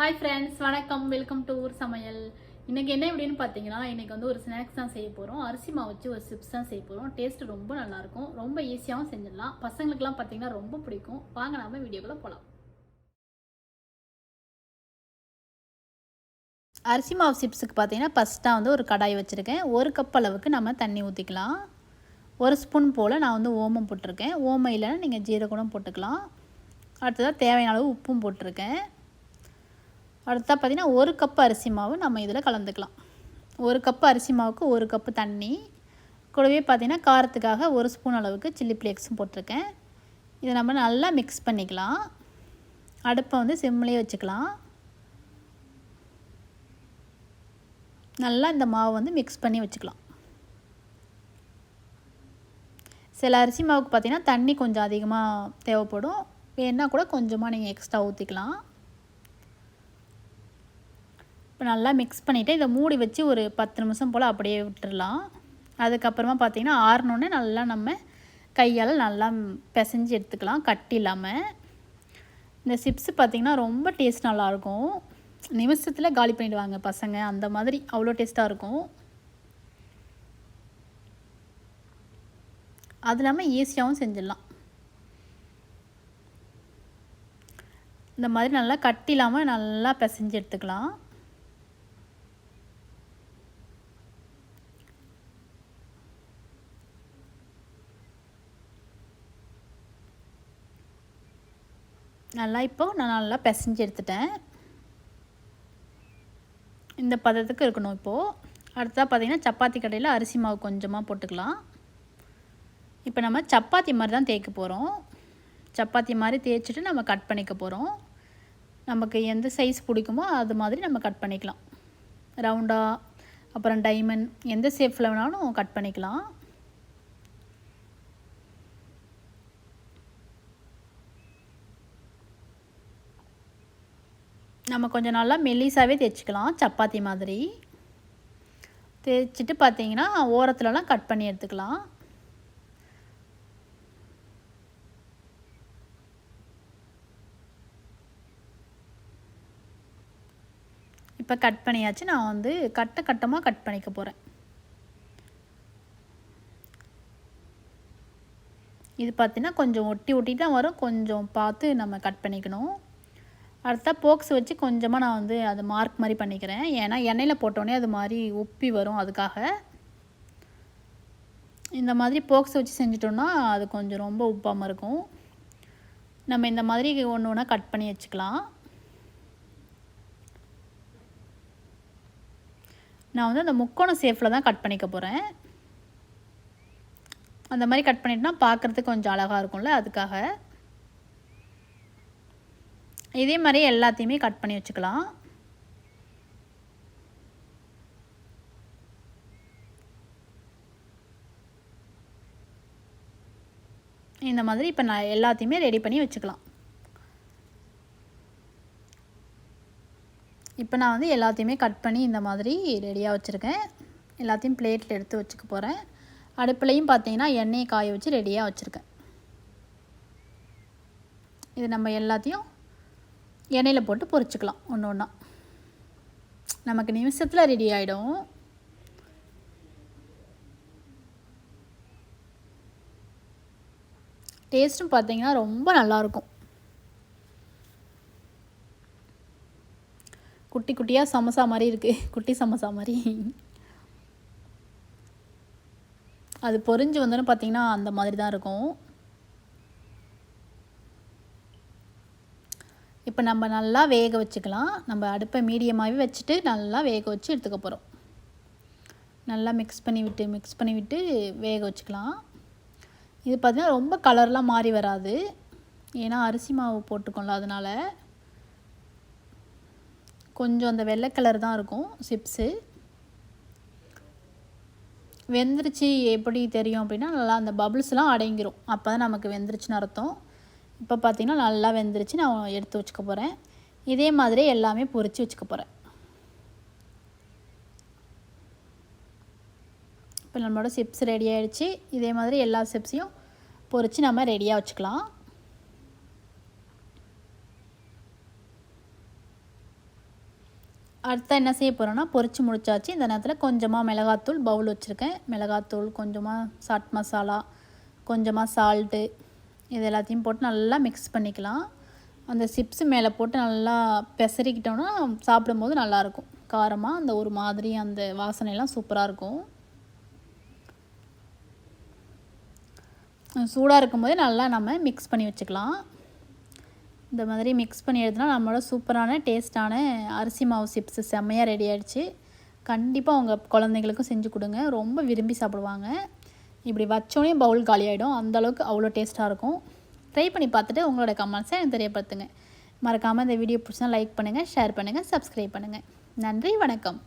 Hi friends, வணக்கம். Welcome to ஊர் சமையல். இன்றைக்கி என்ன எப்படின்னு பார்த்தீங்கன்னா, இன்றைக்கி வந்து ஒரு ஸ்நாக்ஸ் தான் செய்ய போகிறோம். அரிசி மாவு வச்சு ஒரு சிப்ஸ் தான் செய்ய போகிறோம். டேஸ்ட்டு ரொம்ப நல்லாயிருக்கும். ரொம்ப ஈஸியாகவும் செஞ்சிடலாம். பசங்களுக்குலாம் பார்த்தீங்கன்னா ரொம்ப பிடிக்கும். வாங்க நாம வீடியோக்குள்ளே போகலாம். அரிசி மாவு சிப்ஸுக்கு பார்த்தீங்கன்னா ஃபஸ்ட்டாக வந்து ஒரு கடாய் வச்சுருக்கேன். 1 கப் அளவுக்கு நம்ம தண்ணி ஊற்றிக்கலாம். 1 ஸ்பூன் போல் நான் வந்து ஓமம் போட்டிருக்கேன். ஓமம் இல்லைன்னா நீங்கள் ஜீரகம் போட்டுக்கலாம். அடுத்ததாக தேவையான அளவு உப்பும் போட்டிருக்கேன். அடுத்தா பார்த்திங்கன்னா 1 கப் அரிசி மாவு நம்ம இதில் கலந்துக்கலாம். 1 கப் அரிசி மாவுக்கு 1 கப்பு தண்ணி. கூடவே பார்த்திங்கன்னா காரத்துக்காக 1 ஸ்பூன் அளவுக்கு சில்லி ஃப்ளேக்ஸும் போட்டிருக்கேன். இதை நம்ம நல்லா மிக்ஸ் பண்ணிக்கலாம். அடுப்பை வந்து சிம்லேயே வச்சுக்கலாம். நல்லா இந்த மாவு வந்து மிக்ஸ் பண்ணி வச்சுக்கலாம். சில அரிசி மாவுக்கு பார்த்திங்கன்னா தண்ணி கொஞ்சம் அதிகமாக தேவைப்படும். வேணா கூட கொஞ்சமாக நீங்கள் எக்ஸ்ட்ரா ஊற்றிக்கலாம். இப்போ நல்லா மிக்ஸ் பண்ணிவிட்டு இதை மூடி வச்சு ஒரு 10 நிமிஷம் போல் அப்படியே விட்டுடலாம். அதுக்கப்புறமா பார்த்திங்கன்னா ஆறினோடனே நல்லா நம்ம கையால் நல்லா பிசைஞ்சு எடுத்துக்கலாம், கட்டி இல்லாமல். இந்த சிப்ஸ் பார்த்திங்கன்னா ரொம்ப டேஸ்ட் நல்லாயிருக்கும். நிமிஷத்தில் காலி பண்ணிவிடுவாங்க பசங்க, அந்த மாதிரி அவ்வளோ டேஸ்ட்டாக இருக்கும். அது இல்லாமல் ஈஸியாகவும் செஞ்சிடலாம். இந்த மாதிரி நல்லா கட்டி இல்லாமல் நல்லா பிசைஞ்சு எடுத்துக்கலாம். நான் நல்லா பிசைஞ்சு எடுத்துட்டேன். இந்த பதத்துக்கு இருக்கணும். இப்போது அடுத்ததாக பார்த்திங்கன்னா சப்பாத்தி கடையில் அரிசி மாவு கொஞ்சமாக போட்டுக்கலாம். இப்போ நம்ம சப்பாத்தி மாதிரி தான் தேய்க்க போகிறோம். சப்பாத்தி மாதிரி தேய்ச்சிட்டு நம்ம கட் பண்ணிக்க போகிறோம். நமக்கு எந்த சைஸ் பிடிக்குமோ அது மாதிரி நம்ம கட் பண்ணிக்கலாம். ரவுண்டாக, அப்புறம் டைமண்ட், எந்த ஷேப்பில் வேணாலும் கட் பண்ணிக்கலாம். நம்ம கொஞ்சம் நல்லா மெல்லிசாவே தேய்ச்சிக்கலாம், சப்பாத்தி மாதிரி. தேய்ச்சிட்டு பார்த்திங்கன்னா ஓரத்துலலாம் கட் பண்ணி எடுத்துக்கலாம். இப்போ கட் பண்ணியாச்சு. நான் வந்து கட்டமாக கட் பண்ணிக்க போகிறேன். இது பார்த்திங்கன்னா கொஞ்சம் ஒட்டி தான் வரும். கொஞ்சம் பார்த்து நம்ம கட் பண்ணிக்கணும். அடுத்தா போக்ஸ் வச்சு கொஞ்சமாக நான் வந்து அது மார்க் மாதிரி பண்ணிக்கிறேன். ஏன்னா எண்ணெயில் போட்டோடனே அது மாதிரி உப்பி வரும். அதுக்காக இந்த மாதிரி போக்ஸ் வச்சு செஞ்சிட்டோன்னா அது கொஞ்சம் ரொம்ப உப்பாமல் இருக்கும். நம்ம இந்த மாதிரி ஒன்று ஒன்றா கட் பண்ணி வச்சுக்கலாம். நான் வந்து அந்த முக்கோண ஷேப்பில் தான் கட் பண்ணிக்க போகிறேன். அந்த மாதிரி கட் பண்ணிட்டோன்னா பார்க்குறதுக்கு கொஞ்சம் அழகாக இருக்கும்ல, அதுக்காக. இதே மாதிரி எல்லாத்தையுமே கட் பண்ணி வச்சுக்கலாம். இந்த மாதிரி இப்போ நான் எல்லாத்தையுமே ரெடி பண்ணி வச்சுக்கலாம். இப்போ நான் வந்து எல்லாத்தையுமே கட் பண்ணி இந்த மாதிரி ரெடியாக வச்சுருக்கேன். எல்லாத்தையும் பிளேட்டில் எடுத்து வச்சுக்க போகிறேன். அடுப்புலையும் பார்த்தீங்கன்னா எண்ணெயை காய வச்சு ரெடியாக வச்சுருக்கேன். இது நம்ம எல்லாத்தையும் எண்ணெயில் போட்டு பொரிச்சுக்கலாம் ஒன்று ஒன்றா. நமக்கு நிமிஷத்தில் ரெடி ஆகிடும். டேஸ்ட்டும் பார்த்திங்கன்னா ரொம்ப நல்லாயிருக்கும். குட்டி குட்டியாக சமோசா மாதிரி இருக்குது, குட்டி சமோசா மாதிரி. அது பொரிஞ்சு வந்தோன்னு பார்த்திங்கன்னா அந்த மாதிரி தான் இருக்கும். இப்போ நம்ம நல்லா வேக வச்சுக்கலாம். நம்ம அடுப்பை மீடியமாகவே வச்சுட்டு நல்லா வேக வச்சு எடுத்துக்க போகிறோம். நல்லா மிக்ஸ் பண்ணி விட்டு வேக வச்சுக்கலாம். இது பார்த்திங்கன்னா ரொம்ப கலர்லாம் மாறி வராது. ஏன்னா அரிசி மாவு போட்டுக்கோங்களா, அதனால் கொஞ்சம் அந்த வெள்ளை கலர் தான் இருக்கும் சிப்ஸு. வெந்துருச்சு எப்படி தெரியும் அப்படின்னா, நல்லா அந்த பபிள்ஸ்லாம் அடங்கிரும். அப்போ தான் நமக்கு வெந்துருச்சுன்னு அர்த்தம். இப்போ பார்த்திங்கன்னா நல்லா வெந்துருச்சு. நான் எடுத்து வச்சுக்க போகிறேன். இதே மாதிரி எல்லாமே பொரித்து வச்சுக்க போகிறேன். இப்போ நம்மளோட சிப்ஸ் ரெடி ஆகிடுச்சு. இதே மாதிரி எல்லா சிப்ஸையும் பொரித்து நம்ம ரெடியாக வச்சுக்கலாம். அடுத்து என்ன செய்ய போகிறோன்னா பொரிச்சு முடிச்சாச்சு. இந்த நேரத்தில் கொஞ்சமாக மிளகாத்தூள் பவுல் வச்சுருக்கேன். மிளகாத்தூள், கொஞ்சமாக சாட் மசாலா, கொஞ்சமாக சால்ட்டு, இது எல்லாத்தையும் போட்டு நல்லா மிக்ஸ் பண்ணிக்கலாம். அந்த சிப்ஸு மேலே போட்டு நல்லா பெசரிக்கிட்டோன்னா சாப்பிடும்போது நல்லாயிருக்கும். காரமாக அந்த ஒரு மாதிரி அந்த வாசனையெல்லாம் சூப்பராக இருக்கும். சூடாக இருக்கும்போதே நல்லா நம்ம மிக்ஸ் பண்ணி வச்சுக்கலாம். இந்த மாதிரி மிக்ஸ் பண்ணி எடுத்தோன்னா நம்மளோட சூப்பரான டேஸ்ட்டான அரிசி மாவு சிப்ஸு செம்மையாக ரெடி ஆகிடுச்சு. கண்டிப்பாக உங்கள் குழந்தைங்களுக்கும் செஞ்சு கொடுங்க, ரொம்ப விரும்பி சாப்பிடுவாங்க. இப்படி வச்சோடனே பவுல் காலியாகிடும், அந்தளவுக்கு அவ்வளோ டேஸ்ட்டாக இருக்கும். ட்ரை பண்ணி பார்த்துட்டு உங்களோட கமெண்ட்ஸை எனக்கு தெரியப்படுத்துங்க. மறக்காமல் இந்த வீடியோ பிடிச்சா லைக் பண்ணுங்கள், ஷேர் பண்ணுங்கள், சப்ஸ்கிரைப் பண்ணுங்கள். நன்றி, வணக்கம்.